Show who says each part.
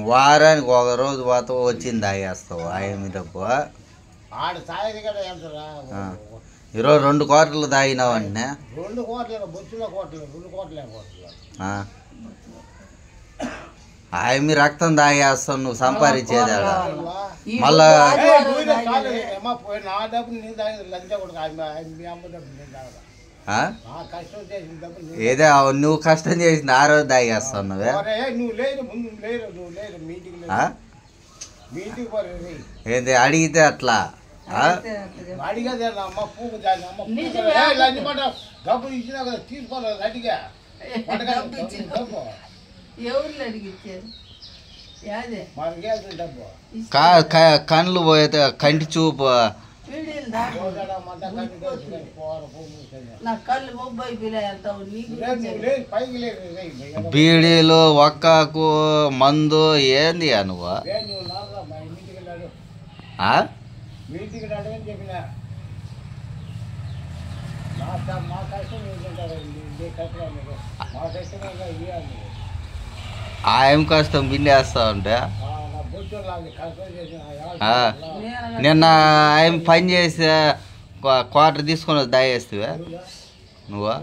Speaker 1: వారానికి ఒక రోజు పోతా వచ్చింది తాగేస్తావు ఆయమి డబ్బు. ఈరోజు 2 కోటలు తాగినావన్నీ.
Speaker 2: 2 కోట్ల బొచ్చులో కోటలు 2 కోట్లే
Speaker 1: ఆయమి రక్తం తాగేస్తావు నువ్వు సంపాదించేది ఆడ. మళ్ళా
Speaker 2: నా డబ్బు నేను తాగి లంచా కూడా మీ అమ్మ డబ్బు నేను తాగదా. కష్టం చేసిన డబ్బు
Speaker 1: ఏదో నువ్వు కష్టం చేసింది ఆ రోజు తాగేస్తావు నువ్వే.
Speaker 2: నువ్వు లేదు ముందు నువ్వు లేదు మీటింగ్ పోయి
Speaker 1: ఏంది అడిగితే అట్లా
Speaker 2: అడిగేదే అమ్మ పూకు దాన్ని అమ్మ లంచ పడ్డ డబ్బులు ఇచ్చినా కదా తీసుకోలేదు అడిగా డబ్బు
Speaker 3: ఎవరు అడిగిచ్చారు
Speaker 2: డబ్బు
Speaker 1: కళ్ళు పోయితే కంటి చూపు బీడీలు ఒక్కాకు మందు ఏంది నువ్వు
Speaker 2: మీటింగ్ అడగని చెప్పిన మా కష్టం మా కష్టం
Speaker 1: ఆయన కష్టం బిల్లేస్తా ఉంటే నిన్న ఆయన పని చేసి క్వార్టర్ తీసుకొని దాయేస్తావే నువ్వు.